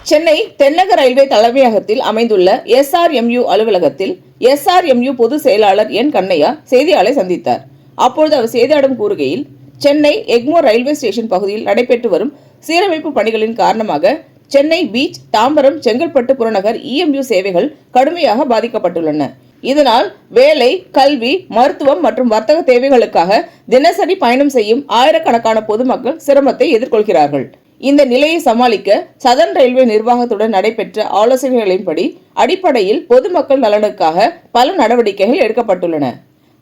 சென்னை தென்னக ரயில்வே தலைமையகத்தில் அமைந்துள்ள SRMU அலுவலகத்தில் SRMU பொதுச் செயலாளர் என் கண்ணையா செய்தியாளரை சந்தித்தார். அப்பொழுது அவர் செய்தியாளரிடம் கூறுகையில், சென்னை எக்மோர் ரயில்வே ஸ்டேஷன் பகுதியில் நடைபெற்று வரும் சீரமைப்பு பணிகளின் காரணமாக சென்னை பீச், தாம்பரம், செங்கல்பட்டு புறநகர் EMU சேவைகள் கடுமையாக பாதிக்கப்பட்டுள்ளன. இதனால் வேலை, கல்வி, மருத்துவம் மற்றும் வர்த்தக தேவைகளுக்காக தினசரி பயணம் செய்யும் ஆயிரக்கணக்கான பொதுமக்கள் சிரமத்தை எதிர்கொள்கிறார்கள். இந்த நிலையை சமாளிக்க சதர்ன் ரயில்வே நிர்வாகத்துடன் நடைபெற்ற ஆலோசனைகளின்படி அடிப்படையில் பொதுமக்கள் நலனுக்காக பல நடவடிக்கைகள் எடுக்கப்பட்டுள்ளன.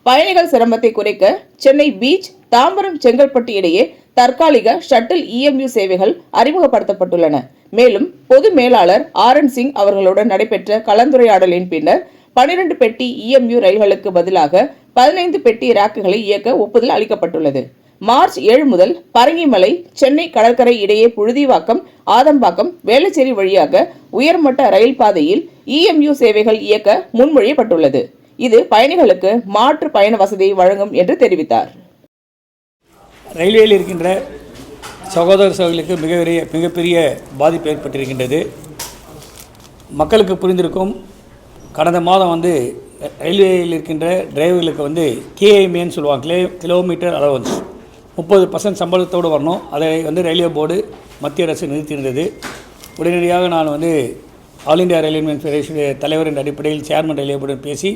பயணிகள் சிரமத்தை குறைக்க சென்னை பீச், தாம்பரம், செங்கல்பட்டு இடையே தற்காலிக ஷட்டில் EMU சேவைகள் அறிமுகப்படுத்தப்பட்டுள்ளன. மேலும் பொது மேலாளர் RN சிங் அவர்களுடன் நடைபெற்ற கலந்துரையாடலின் பின்னர் 12 பெட்டி EMU ரயில்களுக்கு பதிலாக 15 பெட்டி ராக்குகளை இயக்க ஒப்புதல் அளிக்கப்பட்டுள்ளது. மார்ச் 7 முதல் பரங்கிமலை, சென்னை கடற்கரை இடையே புழுதிவாக்கம், ஆதம்பாக்கம், வேளச்சேரி வழியாக உயர்மட்ட ரயில் பாதையில் EMU சேவைகள் இயக்க முன்மொழியப்பட்டுள்ளது. இது பயணிகளுக்கு மாற்று பயண வசதியை வழங்கும் என்று தெரிவித்தார். ரயில்வேயில் இருக்கின்ற சகோதர சகோதரிகளுக்கு மிகப்பெரிய பாதிப்பு ஏற்பட்டிருக்கின்றது. மக்களுக்கு புரிந்திருக்கும். கடந்த மாதம் ரயில்வேயில் இருக்கின்ற டிரைவர்களுக்கு KMAன்னு சொல்லுவாங்க, கிலோமீட்டர் அலவன்ஸ் 30% சம்பளத்தோடு வரணும். அதை ரயில்வே போர்டு மத்திய அரசு நிறுத்தியிருந்தது. உடனடியாக நான் ஆல் இந்தியா ரயில்வே ஃபெடரேஷன் தலைவர் என்ற அடிப்படையில் சேர்மன் ரயில்வே போர்டு பேசி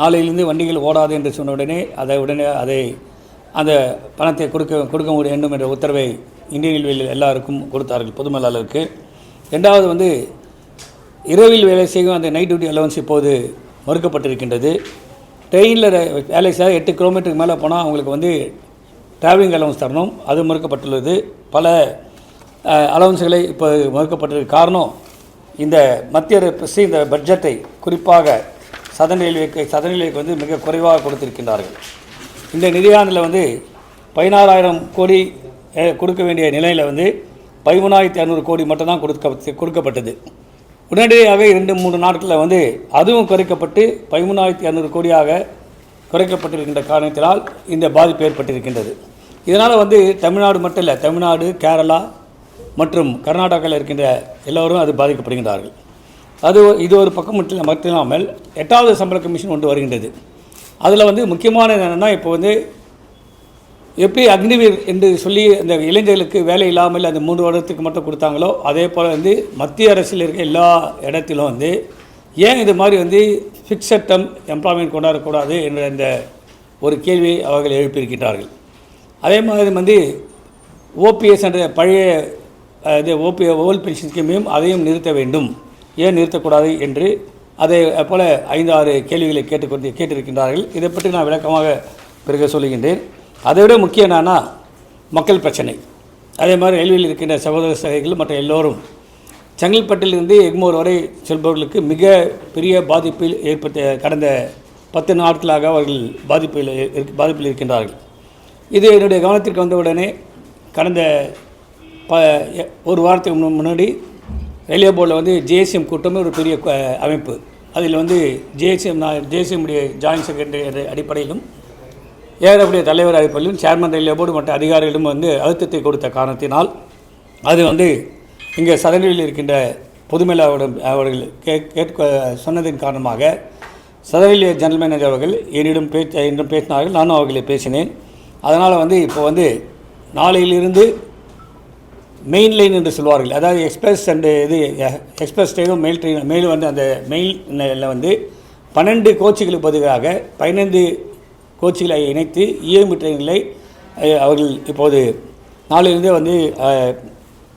நாளையிலிருந்து வண்டிகள் ஓடாது என்று சொன்ன உடனே அந்த பணத்தை கொடுக்க வேண்டும் என்ற உத்தரவை இந்தியன் ரயில்வேயில் எல்லாருக்கும் கொடுத்தார்கள், பொது மேலாளருக்கு. ரெண்டாவது இரவில் வேலை செய்யும் அந்த நைட் டியூட்டி அலவன்ஸ் இப்போது மறுக்கப்பட்டிருக்கின்றது. ட்ரெயினில் வேலை செய்ய 8 கிலோமீட்டருக்கு மேலே போனால் அவங்களுக்கு டிராவலிங் அலவன்ஸ் தரணும், அது மறுக்கப்பட்டுள்ளது. பல அலவன்ஸுகளை இப்போ மறுக்கப்பட்டிருக்க காரணம் இந்த மத்திய அரசு இந்த பட்ஜெட்டை குறிப்பாக சதர்ன் ரயில்வேக்கு மிக குறைவாக கொடுத்திருக்கின்றார்கள். இந்த நிதியாண்டில் 16,000 கோடி கொடுக்க வேண்டிய நிலையில் 13,500 கோடி மட்டும்தான் கொடுக்கப்பட்டது. உடனடியாக 2-3 நாட்களில் அதுவும் குறைக்கப்பட்டு 13,500 கோடியாக குறைக்கப்பட்டிருக்கின்ற காரணத்தினால் இந்த பாதிப்பு ஏற்பட்டிருக்கின்றது. இதனால் தமிழ்நாடு மட்டும் இல்லை, தமிழ்நாடு, கேரளா மற்றும் கர்நாடகாவில் இருக்கின்ற எல்லோரும் அது பாதிக்கப்படுகின்றார்கள். இது ஒரு பக்கம் மட்டும் இல்லாமல் 8வது சம்பள கமிஷன் கொண்டு வருகின்றது. அதில் முக்கியமானது என்னென்னா, இப்போ எப்படி அக்னிவீர் என்று சொல்லி இந்த இளைஞர்களுக்கு வேலை இல்லாமல் அந்த 3 வருடத்துக்கு மட்டும் கொடுத்தாங்களோ, அதே போல் மத்திய அரசில் இருக்க எல்லா இடத்திலும் ஏன் இது மாதிரி ஃபிக்ஸட் டேர்ம் எம்ப்ளாய்மெண்ட் கொண்டாடக்கூடாது என்ற இந்த ஒரு கேள்வியை அவர்கள் எழுப்பியிருக்கிறார்கள். அதே மாதிரி OPS என்ற பழைய ஓல்ட் பென்ஷன் ஸ்கீமையும் அதையும் நிறுத்த வேண்டும், ஏன் நிறுத்தக்கூடாது என்று அதை போல் 5-6 கேள்விகளை கேட்டிருக்கின்றார்கள். இதை பற்றி நான் விளக்கமாக பிறகு சொல்லுகின்றேன். அதை விட முக்கியம் என்னன்னா மக்கள் பிரச்சனை. அதே மாதிரி ரயில்வேயில் இருக்கின்ற சகோதர சகோதரிகள் மற்ற எல்லோரும் செங்கல்பட்டிலிருந்து எக்மோர் வரை செல்பவர்களுக்கு மிக பெரிய பாதிப்பில் கடந்த 10 நாட்களாக அவர்கள் பாதிப்பில் இருக்கின்றார்கள். இது என்னுடைய கவனத்திற்கு வந்தவுடனே கடந்த ஒரு வாரத்துக்கு முன்னாடி ரயில்வே போர்டில் JSM கூட்டம் ஒரு பெரிய அமைப்பு, அதில் JSM உடைய ஜாயின்ட் செக்ரட்டரி அடிப்படையிலும் ஏறக்கூடிய தலைவர் அடிப்படையிலும் சேர்மன் ரயில்வே போர்டு மற்ற அதிகாரிகளும் அழுத்தத்தை கொடுத்த காரணத்தினால் அது இங்கே சதனில் இருக்கின்ற பொதுமேலாளரிடம் அவர்கள் சொன்னதின் காரணமாக சதனில் ஜெனரல் மேனேஜர் அவர்கள் என்னிடம் பேசினார்கள், நானும் அவர்களை பேசினேன். அதனால் இப்போ நாளையிலிருந்து மெயின் லைன் என்று சொல்வார்கள், அதாவது எக்ஸ்பிரஸ் எக்ஸ்பிரஸ் ட்ரெயினும் மெயில் ட்ரெயினும் மேலும் அந்த மெயிலில் 12 கோச்சுகளுக்கு பதிலாக 15 கோச்சுகளை இணைத்து EMU ட்ரெயின்களை அவர்கள் இப்போது நாளிலிருந்தே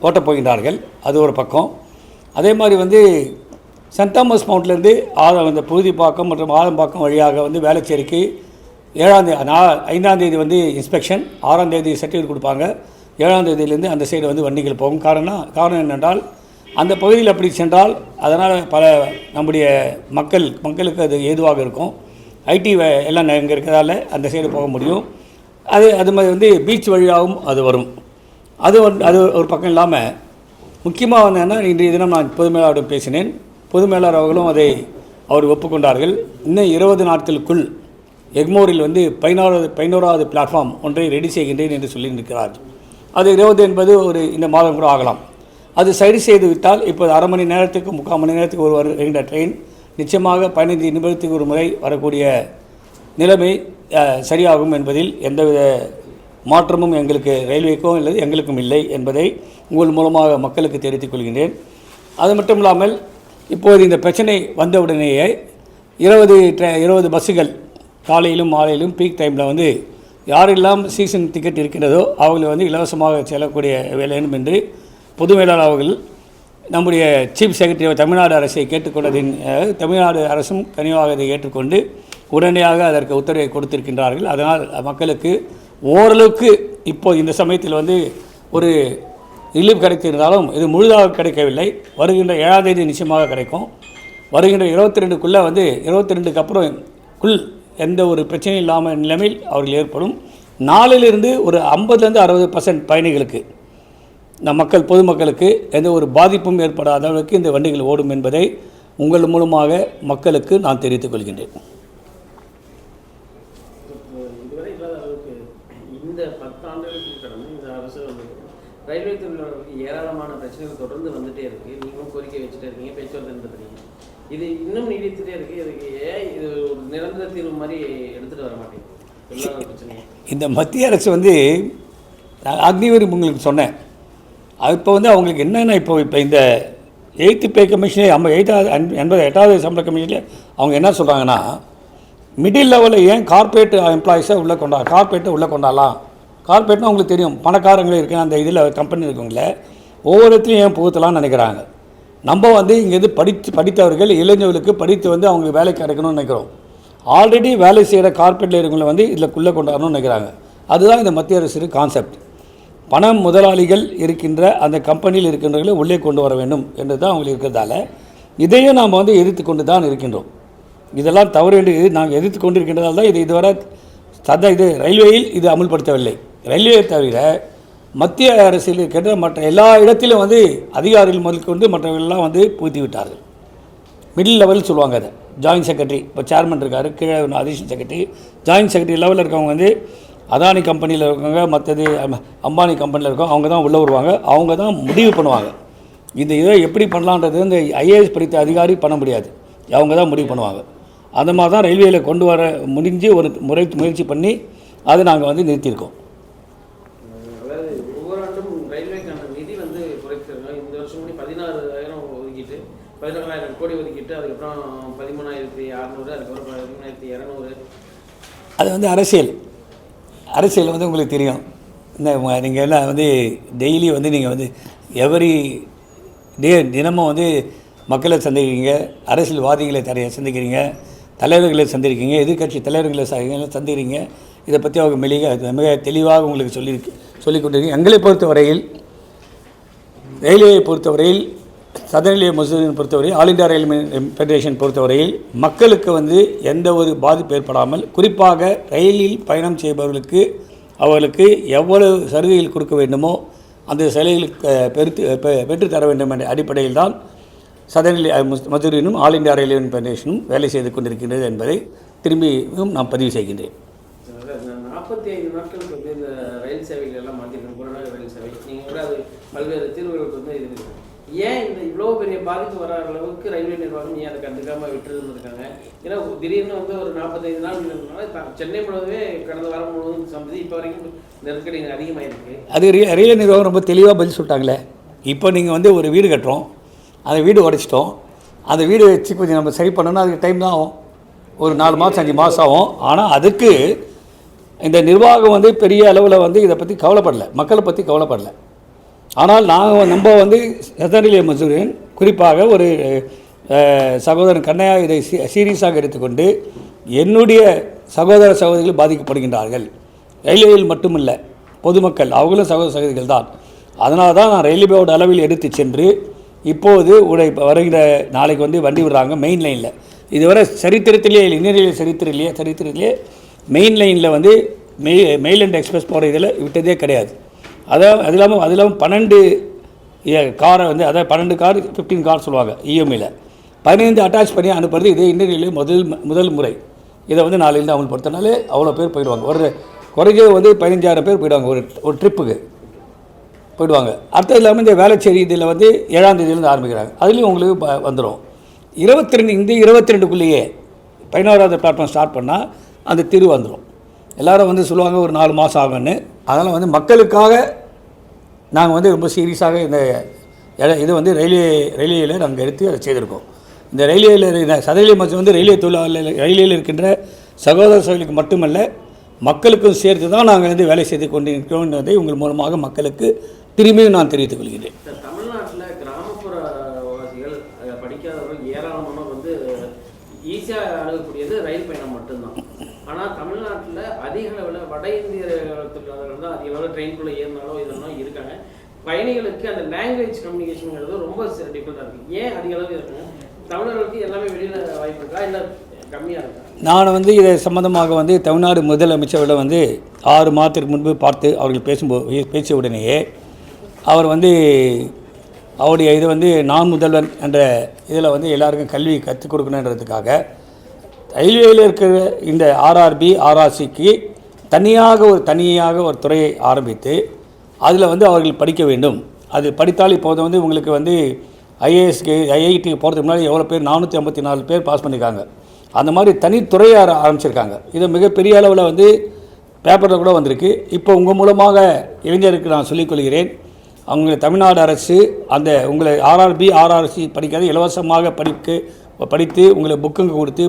ஓட்டப் போகின்றார்கள். அது ஒரு பக்கம். அதே மாதிரி சென்ட் தாமஸ் மவுண்ட்லேருந்து அந்த புழுதிப்பாக்கம் மற்றும் ஆதம்பாக்கம் வழியாக வேளச்சேரிக்கு 5ஆம் தேதி இன்ஸ்பெக்ஷன், 6ஆம் தேதி சர்டிஃபிகேட் கொடுப்பாங்க, 7ஆம் தேதியிலேருந்து அந்த சைடு வண்டிகள் போகும். காரணம் என்னென்றால் அந்த பகுதியில் அப்படி சென்றால் அதனால் பல நம்முடைய மக்களுக்கு அது ஏதுவாக இருக்கும். IT எல்லாம் இங்கே இருக்கிறதால அந்த சைடு போக முடியும். அது மாதிரி பீச் வழியாகவும் அது வரும். அது ஒரு பக்கம் இல்லாமல் முக்கியமாக என்னென்னா, இன்றைய தினம் நான் பொது மேலாளரிடம் பேசினேன். பொது மேலாளர் அவர்களும் அவர் ஒப்புக்கொண்டார்கள். இன்னும் 20 நாட்களுக்குள் எக்மோரில் 11வது பிளாட்ஃபார்ம் ஒன்றை ரெடி செய்கின்றேன் என்று சொல்லியிருக்கிறார். அது 20 என்பது இந்த மாதம் கூட ஆகலாம். அது சரி செய்து விட்டால் இப்போது அரை மணி நேரத்துக்கு 3/4 மணி நேரத்துக்கு ஒரு வருகின்ற ட்ரெயின் நிச்சயமாக 15 நிமிடத்துக்கு ஒரு முறை வரக்கூடிய நிலைமை சரியாகும் என்பதில் எந்தவித மாற்றமும் எங்களுக்கு ரயில்வேக்கும் இல்லை எங்களுக்கும் இல்லை என்பதை உங்கள் மூலமாக மக்களுக்கு தெரிவித்துக் கொள்கின்றேன். அது மட்டும் இல்லாமல் இப்போது இந்த பிரச்சனை வந்தவுடனேயே 20 பஸ்ஸுகள் காலையிலும் மாலையிலும் பீக் டைமில் வந்து யாரெல்லாம் சீசன் டிக்கெட் இருக்கின்றதோ அவங்களை வந்து இலவசமாக செல்லக்கூடிய வேண்டும் என்று பொது மேலாளர் அவர்கள் நம்முடைய சீஃப் செக்ரட்டரி தமிழ்நாடு அரசை கேட்டுக்கொண்டதின் தமிழ்நாடு அரசும் கனிவாக இதை ஏற்றுக்கொண்டு உடனடியாக அதற்கு உத்தரவை கொடுத்திருக்கின்றார்கள். அதனால் மக்களுக்கு ஓரளவுக்கு இப்போது இந்த சமயத்தில் வந்து ஒரு ரிலீஃப் கிடைத்திருந்தாலும் இது முழுதாக கிடைக்கவில்லை. வருகின்ற 7ஆம் தேதி நிச்சயமாக கிடைக்கும். வருகின்ற 22க்குள்ளே வந்து 22க்கு அப்புறம் எந்த ஒரு பிரச்சனையும் இல்லாமல் நிலைமையில் அவர்கள் ஏற்படும். நாளிலிருந்து ஒரு 50-60% பயணிகளுக்கு மக்கள் பொதுமக்களுக்கு எந்த ஒரு பாதிப்பும் ஏற்படாத அளவுக்கு இந்த வண்டிகள் ஓடும் என்பதை உங்கள் மூலமாக மக்களுக்கு நான் தெரிவித்துக் கொள்கின்றேன். இதுவரை இல்லாத அளவுக்கு இந்த 10 ஆண்டுகளுக்கு கடந்து இந்த அரசு ரயில்வே தொழிலாளர்களுக்கு ஏராளமான பிரச்சனைகள் தொடர்ந்து வந்துட்டே இருக்குது. நீங்களும் கோரிக்கை வச்சுட்டே இருக்கீங்க, பேச்சுவார்த்தை நடத்துறீங்க. இது இன்னும் நீடித்துட்டே இருக்குது. இதுக்கு இது ஒரு நிரந்தர தீர்வு மாதிரி எடுத்துகிட்டு வர மாட்டேங்குது பிரச்சனையை. இந்த மத்திய அரசு வந்து அக்னிவரி உங்களுக்கு சொன்னேன். இப்போ வந்து அவங்களுக்கு என்னென்ன இப்போ இந்த 8th பே கமிஷனே 8வது சம்பள கமிஷனில் அவங்க என்ன சொல்கிறாங்கன்னா, மிடில் லெவலில் ஏன் கார்பரேட் எம்ப்ளாயிஸை கார்பரேட்டை உள்ளே கொண்டாடலாம். கார்பரேட்னா அவங்களுக்கு தெரியும், பணக்காரங்களே இருக்கு அந்த இதில் கம்பெனி இருக்கவங்கள ஒவ்வொருத்தையும் ஏன் புகுத்தலாம்னு நினைக்கிறாங்க. நம்ம வந்து இங்கேருந்து படித்தவர்கள் இளைஞர்களுக்கு படித்து வந்து அவங்களுக்கு வேலை கிடைக்கணும்னு நினைக்கிறோம். ஆல்ரெடி வேலை செய்கிற கார்பரேட்டில் இருக்கவங்களை வந்து இதில் கொண்டாடணும்னு நினைக்கிறாங்க. அதுதான் இந்த மத்திய அரசு கான்செப்ட். பணம் முதலாளிகள் இருக்கின்ற அந்த கம்பெனியில் இருக்கின்றவர்களை உள்ளே கொண்டு வர வேண்டும் என்று தான் அவங்களுக்கு இருக்கிறதால இதையும் நாம் வந்து எதிர்த்து கொண்டு தான் இருக்கின்றோம். இதெல்லாம் தவறு என்று நாங்கள் எதிர்த்து கொண்டு இருக்கின்றதால் தான் இதுவரை இது ரயில்வேயில் இது அமுல்படுத்தவில்லை. ரயில்வே தவிர மத்திய அரசில் இருக்கின்ற மற்ற எல்லா இடத்திலும் வந்து அதிகாரிகள் முதல் கொண்டு மற்றவர்களெல்லாம் வந்து புகுத்தி விட்டார்கள். மிடில் லெவல் சொல்லுவாங்க அதை. ஜாயின்ட் செக்ரட்டரி இப்போ சேர்மன் இருக்கார், கீழே அடிஷனல் செக்ரட்டரி, ஜாயின்ட் செக்ரட்டரி லெவலில் இருக்கவங்க வந்து அதானி கம்பெனியில் இருக்கவங்க, மற்றது அம்பானி கம்பெனியில் இருக்கவங்க, அவங்க தான் உள்ளே வருவாங்க, அவங்க தான் முடிவு பண்ணுவாங்க. இதை எப்படி பண்ணலான்றது இந்த ஐஏஎஸ் படித்த அதிகாரி பண்ண முடியாது, அவங்க தான் முடிவு பண்ணுவாங்க. அந்த மாதிரி தான் ரயில்வேயில் கொண்டு வர முடிஞ்சு ஒரு முயற்சி பண்ணி அதை நாங்கள் வந்து நிறுத்தியிருக்கோம். அதாவது ஒவ்வொரு ஆண்டும் ரயில்வேக்கான நிதி வந்து குறைச்சிருக்கோம். இந்த வருஷம் கூட 16,000 ஒதுக்கிட்டு 14,000 கோடி ஒதுக்கிட்டு அதுக்கப்புறம் 13,600, அதுக்கப்புறம் 13,200. அது வந்து அரசியல் வந்து உங்களுக்கு தெரியும். இந்த நீங்கள் எல்லாம் வந்து டெய்லி வந்து நீங்கள் வந்து எவரி தினமும் வந்து மக்களை சந்திக்கிறீங்க, அரசியல்வாதிகளை சந்திக்கிறீங்க, தலைவர்களை சந்திக்கிறீங்க, எதிர்கட்சி தலைவர்களை சந்திக்கிறீங்க. இதை பற்றி அவங்க மிக தெளிவாக உங்களுக்கு சொல்லிக் கொண்டிருக்கீங்க. எங்களை பொறுத்தவரையில் ரயில்வேயை பொறுத்தவரையில் சதர்ன் ரயில்வே மசூரியை பொறுத்தவரையில் ஆல் இந்தியா ரயில்வே ஃபெடரேஷன் பொறுத்தவரையில் மக்களுக்கு வந்து எந்த ஒரு பாதிப்பு ஏற்படாமல், குறிப்பாக ரயிலில் பயணம் செய்பவர்களுக்கு அவர்களுக்கு எவ்வளவு சலுகைகள் கொடுக்க வேண்டுமோ அந்த சலுகைகளுக்கு பெற்றுத்தர வேண்டும் என்ற அடிப்படையில் தான் சதர்ன் மசூரியும் ஆல் இந்தியா ரயில்வே ஃபெடரேஷனும் வேலை செய்து கொண்டிருக்கின்றது என்பதை திரும்பியும் நான் பதிவு செய்கின்றேன். 45 நாட்களுக்கு வந்து இந்த ரயில் சேவைகள் எல்லாம் மாற்றிருக்கோம். புறநகர் ரயில் சேவை நீங்கள் கூட அது பல்வேறு தீர்வுகளுக்கு வந்து இது இருக்குது. ஏன் இந்த இவ்வளோ பெரிய பாதிப்பு வர அளவுக்கு ரயில்வே நிர்வாகம் ஏன் அதை கண்டுக்காமல் விட்டுருந்துருக்காங்க? ஏன்னா திடீர்னு வந்து ஒரு 45 நாள் சென்னை முழுவதுமே கடந்த வாரம் முழுவதும் சம்பதி இப்போ வரைக்கும் நெருக்கடி அதிகமாகிருக்கு. அது ரயில்வே நிர்வாகம் ரொம்ப தெளிவாக பதில் சொல்லிட்டாங்களே. இப்போ நீங்கள் வந்து ஒரு வீடு கட்டுறோம், அந்த வீடு உடைச்சிட்டோம், அந்த வீடு வச்சு கொஞ்சம் நம்ம சரி பண்ணோன்னா அதுக்கு டைம் தான் ஆகும், ஒரு 4 மாதம் 5 மாதம் ஆகும். ஆனால் அதுக்கு இந்த நிர்வாகம் வந்து பெரிய அளவில் வந்து இதை பற்றி கவலைப்படலை, மக்களை பற்றி கவலைப்படலை. ஆனால் நம்ம வந்து சதர்ன் ரயில்வே மசூரியன் குறிப்பாக ஒரு சகோதரன் கண்ணையா இதை சீரியஸாக எடுத்துக்கொண்டு என்னுடைய சகோதர சகோதரிகள் பாதிக்கப்படுகின்றார்கள். ரயில்வேயில் மட்டுமில்லை, பொதுமக்கள் அவங்களும் சகோதர சகோதரிகள் தான். அதனால தான் நான் ரயில்வே போர்டு அளவில் எடுத்து சென்று இப்போது வருகிற நாளைக்கு வந்து வண்டி விடுறாங்க மெயின் லைனில். இதுவரை சரித்திரத்திலே இன்னொரு சரித்திரத்திலே மெயின் லைனில் வந்து மெயில் அண்ட் எக்ஸ்பிரஸ் போகிற இதில் விட்டதே கிடையாது. அது இல்லாமல் 12 காரை வந்து 12 கார் 15 கார் சொல்லுவாங்க இஎம்ஐயில் 15 அட்டாச் பண்ணி அனுப்புறது இதே இந்திய முதல் முறை. இதை வந்து நாளையிலேருந்து அமல்படுத்தினாலே அவ்வளோ பேர் போயிடுவாங்க. ஒரு குறைஞ்சது வந்து 15,000 பேர் போயிடுவாங்க ஒரு ட்ரிப்புக்கு. போயிடுவாங்க. அடுத்தது இல்லாமல் இந்த வேளச்சேரி இதில் வந்து 7ஆம் தேதியிலேருந்து ஆரம்பிக்கிறாங்க. அதுலேயும் உங்களுக்கு வந்துடும். 22 இந்த 22க்குள்ளேயே 11வது பிளாட்ஃபார்ம் ஸ்டார்ட் பண்ணால் அந்த தீர்வு வந்துடும். எல்லோரும் வந்து சொல்லுவாங்க ஒரு 4 மாதம் ஆகும்னு. அதனால் வந்து மக்களுக்காக நாங்கள் வந்து ரொம்ப சீரியஸாக இந்த இது வந்து ரயில்வேயில் நாங்கள் எடுத்து அதை செய்திருக்கோம். இந்த ரயில்வேயில் சதவீத மச்சம் வந்து ரயில்வே தொழிலாளர்கள் ரயில்வேயில் இருக்கின்ற சகோதர சகோதரிகளுக்கு மட்டுமல்ல மக்களுக்கும் சேர்த்து தான் நாங்கள் வந்து வேலை செய்து கொண்டிருக்கிறோம் என்பதை உங்கள் மூலமாக மக்களுக்கு திரும்பியும் நான் தெரிவித்துக் கொள்கிறேன். தமிழ்நாட்டில் கிராமப்புற வாசிகள் படிக்காதவர்கள் ஏராளமானவர் வந்து ஈஸியாக அணுகக்கூடியது ரயில் பயணம் மட்டும்தான். ஆனால் தமிழ்நாட்டில் அதிக அளவில் வட இந்திய தொழிலாளர்கள் தான் அதிக அளவில் ட்ரெயின்குள்ளே ஏறினாலோ இதெல்லாம் இருக்காங்க. பயணிகளுக்கு அந்த லாங்குவேஜ் கம்யூனிகேஷனுங்கிறது ரொம்ப டிஃப்ரெண்டாக இருக்குது. ஏன் அதிக அளவு இருக்குங்க? தமிழர்களுக்கு எல்லாமே வெளியில் வாய்ப்பு இருக்கா இல்லை கம்மியாக இருக்கா? நான் வந்து இதை சம்பந்தமாக வந்து தமிழ்நாடு முதலமைச்சரிடம் வந்து 6 மாதத்திற்கு முன்பு பார்த்து அவர்கள் பேசிய உடனேயே அவர் வந்து அவருடைய இது வந்து நான் முதல்வன் என்ற இதில் வந்து எல்லாருக்கும் கல்வி கற்றுக் கொடுக்கணுன்றதுக்காக ரயில்வேயில் இருக்கிற இந்த ஆர்ஆர்பி ஆர்ஆர்சிக்கு தனியாக ஒரு துறையை ஆரம்பித்து அதில் வந்து அவர்கள் படிக்க வேண்டும். அது படித்தால் இப்போது வந்து உங்களுக்கு வந்து ஐஐடிக்கு போகிறதுக்கு முன்னாடி எவ்வளோ பேர் 454 பேர் பாஸ் பண்ணியிருக்காங்க. அந்த மாதிரி தனித்துறையை ஆரம்பிச்சிருக்காங்க. இது மிகப்பெரிய அளவில் வந்து பேப்பரில் கூட வந்திருக்கு. இப்போ உங்கள் மூலமாக இளைஞருக்கு நான் சொல்லிக்கொள்கிறேன், அவங்க தமிழ்நாடு அரசு அந்த உங்களை ஆர்ஆர்பி ஆர்ஆர்சி படிக்காத இலவசமாக படித்து உங்களை புக்குங்க கொடுத்து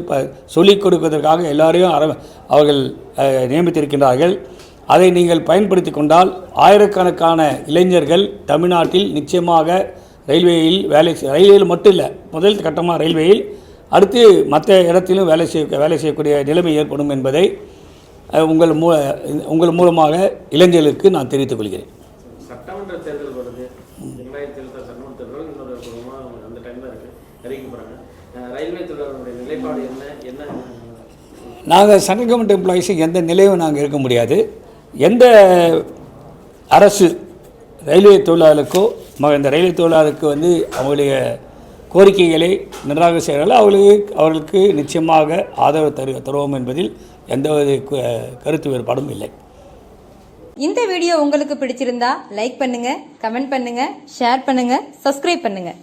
சொல்லிக் கொடுப்பதற்காக எல்லாரையும் அவர்கள் நியமித்திருக்கின்றார்கள். அதை நீங்கள் பயன்படுத்தி கொண்டால் ஆயிரக்கணக்கான இளைஞர்கள் தமிழ்நாட்டில் நிச்சயமாக ரயில்வேயில் மட்டும் இல்லை, முதல் கட்டமாக ரயில்வேயில் அடுத்து மற்ற இடத்திலும் வேலை செய்யக்கூடிய நிலைமை ஏற்படும் என்பதை உங்கள் மூலமாக இளைஞர்களுக்கு நான் தெரிவித்துக் கொள்கிறேன். சட்டமன்ற தேர்தல் வருது, 2027 சட்டமன்ற தேர்தல் இன்னொரு அந்த டைமில் இருக்குது, அறிவிக்க போகிறாங்க. ரயில்வே தொழிலாளர்களுடைய நிலைப்பாடு என்ன? நாங்கள் சென்ட்ரல் கவர்மெண்ட் எம்ப்ளாயிஸுக்கு எந்த நிலையும் நாங்கள் இருக்க முடியாது. எந்த அரசு ரயில்வே தொழிலாளருக்கோ இந்த ரயில்வே தொழிலாளருக்கு வந்து அவங்களுடைய கோரிக்கைகளை நன்றாக செய்கிறார்கள், அவர்களுக்கு நிச்சயமாக ஆதரவு தருவோம் என்பதில் எந்தவித கருத்து வேறுபாடும் இல்லை. இந்த வீடியோ உங்களுக்கு பிடிச்சிருந்தா லைக் பண்ணுங்க, கமெண்ட் பண்ணுங்க, ஷேர் பண்ணுங்க, சப்ஸ்கிரைப் பண்ணுங்க.